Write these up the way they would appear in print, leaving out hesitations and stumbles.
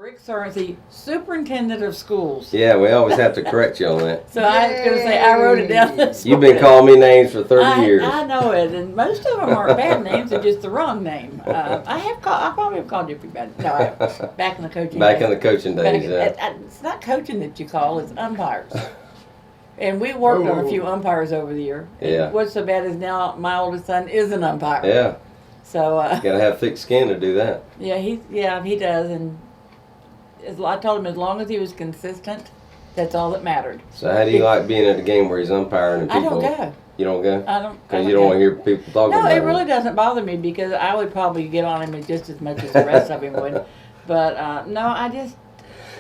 Rick Sorensen, superintendent of schools. Yeah, we always have to correct you on that. So I was going to say, I wrote it down this You've been calling me names for 30 years. I know it, and most of them aren't bad names; they're just the wrong name. I probably have called you bad. No, I haven't. Back in the coaching days. Back in the coaching days, It's not coaching that you call; it's umpires. And we worked on a few umpires over the year. Yeah. And what's so bad is now my oldest son is an umpire. Yeah. So. Gotta have thick skin to do that. Yeah, he does, and I told him as long as he was consistent, that's all that mattered. So how do you like being at a game where he's umpiring and people? I don't go. You don't go? I don't. Because you don't want to hear people talking about it. No, it really doesn't bother me because I would probably get on him just as much as the rest of him would. But no,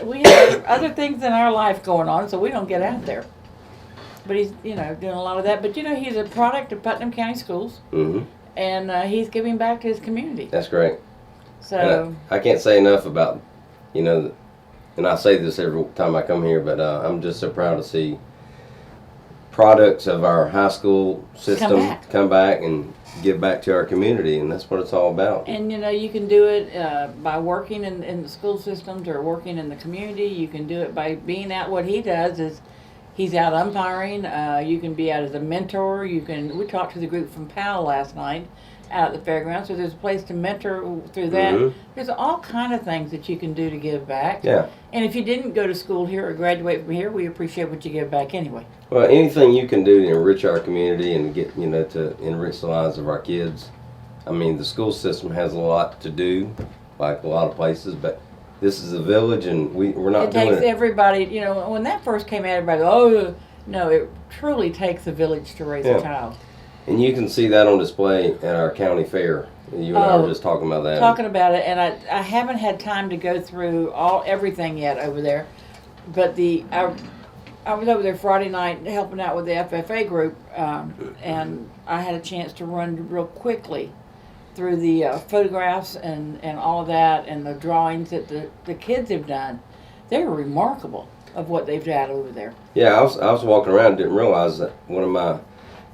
we have other things in our life going on, so we don't get out there. But he's, doing a lot of that. But, he's a product of Putnam County Schools. Mm-hmm. And he's giving back to his community. That's great. So I can't say enough about, and I say this every time I come here, but I'm just so proud to see products of our high school system come back and give back to our community, and that's what it's all about. And, you can do it by working in the school systems or working in the community. You can do it by being out. What he does is he's out umpiring. You can be out as a mentor. We talked to the group from Powell last night out at the fairgrounds, so there's a place to mentor through that. Mm-hmm. There's all kind of things that you can do to give back. Yeah. And if you didn't go to school here or graduate from here, we appreciate what you give back anyway. Well, anything you can do to enrich our community and get, to enrich the lives of our kids. I mean, the school system has a lot to do, like a lot of places, but this is a village, and we're not doing it. It takes everybody, when that first came out, everybody, no, it truly takes a village to raise a child. And you can see that on display at our county fair. You and I were just talking about that. Talking about it, and I haven't had time to go through everything yet over there, but I was over there Friday night helping out with the FFA group, and I had a chance to run real quickly through the photographs and all of that and the drawings that the kids have done. They're remarkable of what they've done over there. Yeah, I was walking around and didn't realize that one of my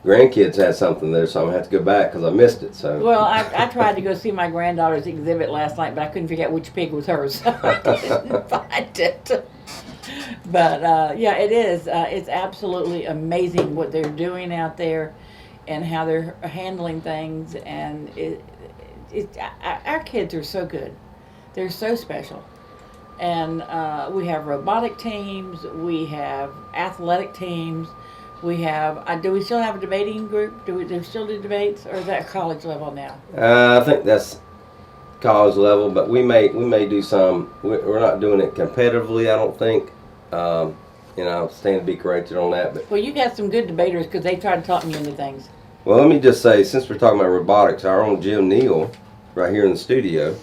grandkids had something there, so I'm going to have to go back because I missed it. So. Well, I tried to go see my granddaughter's exhibit last night, but I couldn't figure out which pig was hers, so I didn't find it. But, yeah, it is. It's absolutely amazing what they're doing out there and how they're handling things. And our kids are so good. They're so special. And we have robotic teams. We have athletic teams. We have, do we still have a debating group? Do we still do debates, or is that college level now? I think that's college level, but we may do some. We're not doing it competitively, I don't think. I'll stand to be corrected on that. But well, you got some good debaters because they try to talk me into things. Well, let me just say, since we're talking about robotics, our own Jim Neal, right here in the studio,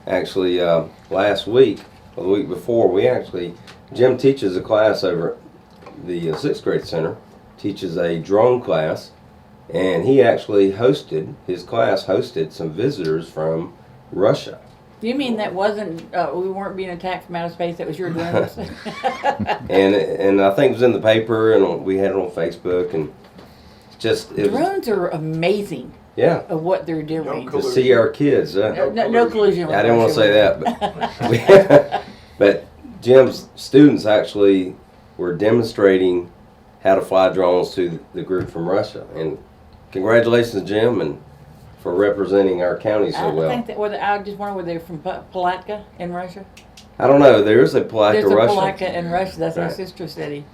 actually last week or the week before, Jim teaches a class over at the 6th grade center. Teaches a drone class, and he actually his class hosted some visitors from Russia. You mean that wasn't, we weren't being attacked from outer space, that was your drones? and I think it was in the paper, and we had it on Facebook, and drones are amazing. Yeah. Of what they're doing. To see our kids. No collusion. I didn't want to say that, but Jim's students actually were demonstrating how to fly drones to the group from Russia. And congratulations, Jim, and for representing our county so well. I just wonder, were they from Wplk in Russia? I don't know. There is a Wplk, Russia. There's a Wplk in Russia. That's our sister city.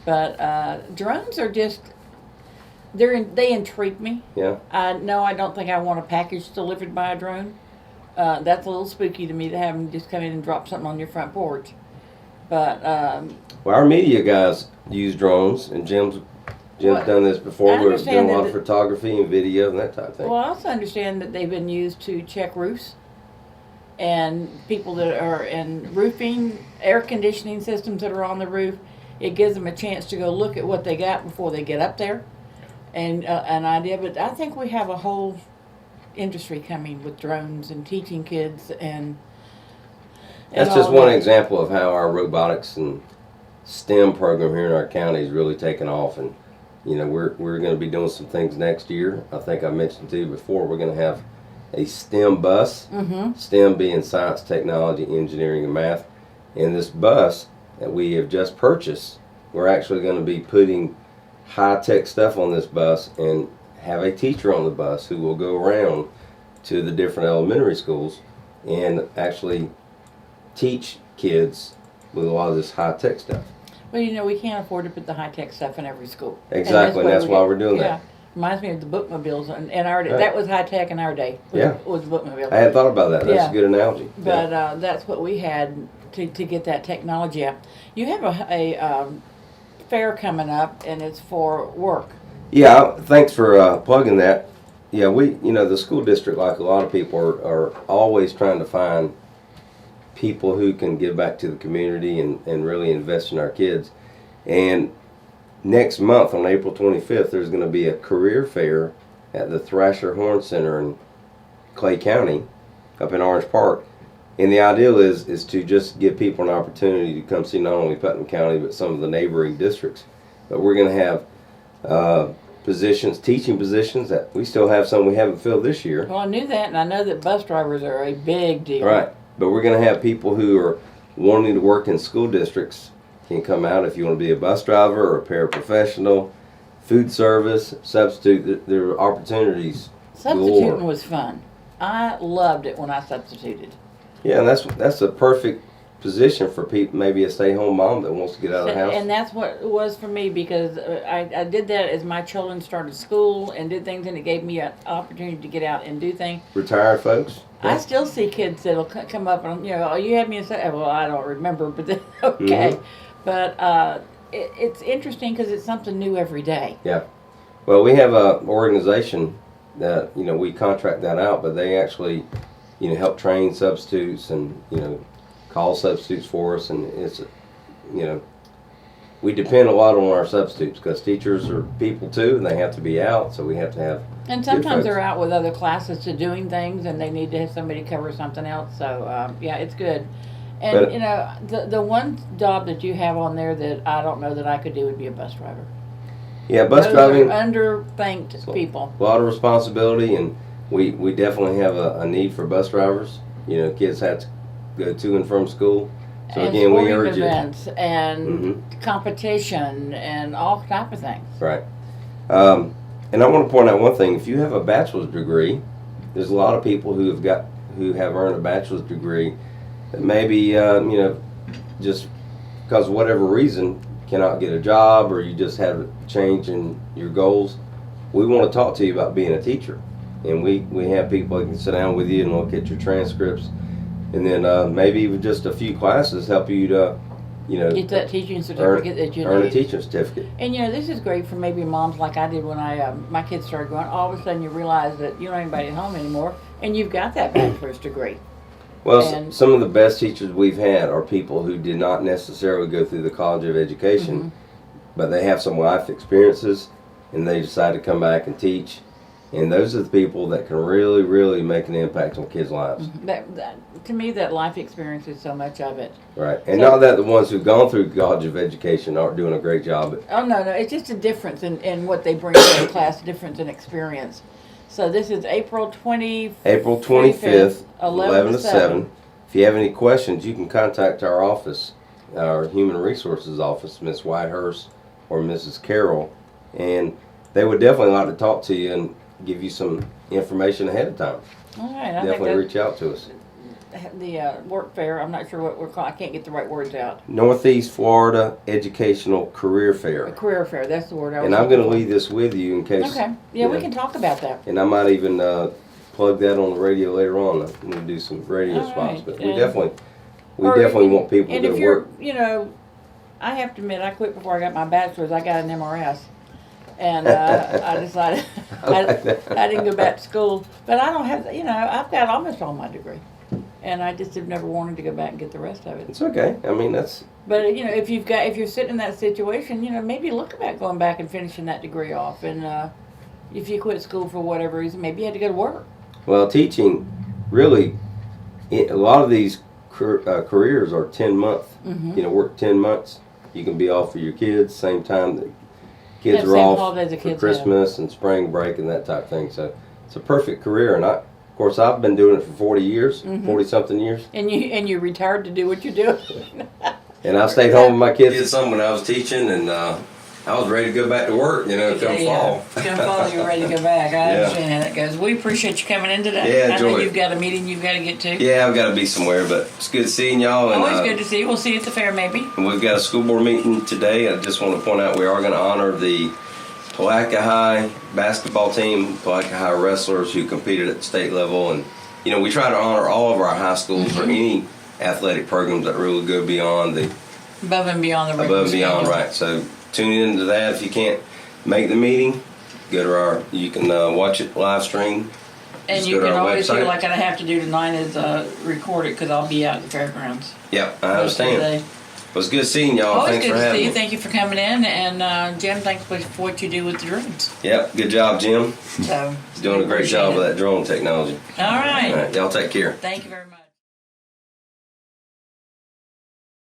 But drones are just, they intrigue me. Yeah. I don't think I want a package delivered by a drone. That's a little spooky to me to have them just come in and drop something on your front porch. But well, our media guys use drones, and Jim's done this before. We're doing a lot of photography and video and that type of thing. Well, I also understand that they've been used to check roofs and people that are in roofing, air conditioning systems that are on the roof. It gives them a chance to go look at what they got before they get up there and an idea. But I think we have a whole industry coming with drones and teaching kids and that's just one example of how our robotics and STEM program here in our county is really taking off. And we're going to be doing some things next year. I think I mentioned to you before, we're going to have a STEM bus. Mm-hmm. STEM being science, technology, engineering, and math. And this bus that we have just purchased, we're actually going to be putting high-tech stuff on this bus and have a teacher on the bus who will go around to the different elementary schools and actually teach kids with a lot of this high-tech stuff. Well, you know, we can't afford to put the high-tech stuff in every school. Exactly, and that's why we're doing that. Reminds me of the bookmobiles in our day. Right. That was high-tech in our day. Was bookmobile. I hadn't thought about that. That's a good analogy. But that's what we had to get that technology out. You have a fair coming up, and it's for work. Yeah, thanks for plugging that. Yeah, the school district, like a lot of people, are always trying to find people who can give back to the community and really invest in our kids. And next month, on April 25th, there's going to be a career fair at the Thrasher Horn Center in Clay County, up in Orange Park. And the ideal is to just give people an opportunity to come see not only Putnam County, but some of the neighboring districts. But we're going to have teaching positions that we still have some we haven't filled this year. Well, I knew that, and I know that bus drivers are a big deal. Right. But we're going to have people who are wanting to work in school districts can come out if you want to be a bus driver or a paraprofessional, food service, substitute. There are opportunities. Substituting was fun. I loved it when I substituted. Yeah, and that's a perfect position for people, maybe a stay-home mom that wants to get out of the house. And that's what it was for me, because I did that as my children started school and did things, and it gave me an opportunity to get out and do things. Retired folks? I still see kids that'll come up and, oh, you had me and say, well, I don't remember, but then, okay. Mm-hmm. But it's interesting because it's something new every day. Yeah. Well, we have an organization that, we contract that out, but they actually, help train substitutes and, call substitutes for us. And it's, we depend a lot on our substitutes because teachers are people too, and they have to be out, so we have to have. And sometimes they're out with other classes to doing things, and they need to have somebody cover something else. So, it's good. And, the one job that you have on there that I don't know that I could do would be a bus driver. Yeah, bus driving. Underthanked people. A lot of responsibility, and we definitely have a need for bus drivers. Kids have to go to and from school. So and again, we urge events and competition and all type of things. Right. And I want to point out one thing. If you have a bachelor's degree, there's a lot of people who have earned a bachelor's degree that maybe just because of whatever reason cannot get a job, or you just have a change in your goals. We want to talk to you about being a teacher, and we have people that can sit down with you and look at your transcripts, and then maybe with just a few classes help you to get that teaching certificate that you need. Earn a teaching certificate. And this is great for maybe moms like I did when my kids started going. All of a sudden you realize that you don't have anybody at home anymore, and you've got that bachelor's degree. Well, some of the best teachers we've had are people who did not necessarily go through the College of Education, but they have some life experiences, and they decide to come back and teach. And those are the people that can really, really make an impact on kids' lives. To me, that life experience is so much of it. Right. And not that the ones who've gone through College of Education aren't doing a great job. Oh, no. It's just a difference in what they bring to the class, difference in experience. So this is April 25th, 11 to 7. If you have any questions, you can contact our office, our Human Resources office, Ms. Whitehurst or Mrs. Carroll, and they would definitely like to talk to you and give you some information ahead of time. All right. Definitely reach out to us. The work fair, I'm not sure what we're called. I can't get the right words out. Northeast Florida Educational Career Fair. A career fair, that's the word I was And I'm going to leave this with you in case. Okay. Yeah, we can talk about that. And I might even plug that on the radio later on. I'm going to do some radio spots. But we definitely want people to go to work. I have to admit, I quit before I got my bachelor's. I got an MRS. And I decided I didn't go back to school. But I don't have, I've got almost all my degree. And I just have never wanted to go back and get the rest of it. It's okay. I mean, that's. But if you're sitting in that situation, maybe look about going back and finishing that degree off. And if you quit school for whatever reason, maybe you had to go to work. Well, teaching, really, a lot of these careers are 10-month. Work 10 months. You can be off for your kids. Same time that kids are off for Christmas and spring break and that type of thing. So it's a perfect career, and course, I've been doing it for 40 years, 40-something years. And you retired to do what you do. And I stayed home with my kids. Did some when I was teaching, and I was ready to go back to work, come fall. Come fall, you're ready to go back. I Yeah. understand how that goes. We appreciate you coming in today. Yeah, I know enjoy it. you've got a meeting you've got to get to. Yeah, I've got to be somewhere, but it's good seeing y'all. And, Always good to see you. We'll see you at the fair, maybe. And we've got a school board meeting today. I just want to point out we are going to honor the Wplk High basketball team, Wplk High wrestlers who competed at the state level. And, we try to honor all of our high schools or any athletic programs that really go beyond the Above and beyond the regular above and beyond, schedule. right. So tune into that. If you can't make the meeting, go to you can watch it live stream. And Just you go to can our always do website. like I have to do tonight is record it because I'll be out at the fairgrounds. Yeah, I understand. Today. It was good seeing y'all. Always Thanks good for to see having you. me. Thank you for coming in. And Jim, thanks for what you do with the drones. Yep, good job, Jim. So He's doing a great job with that drone technology. All right. All right, y'all take care. Thank you very much.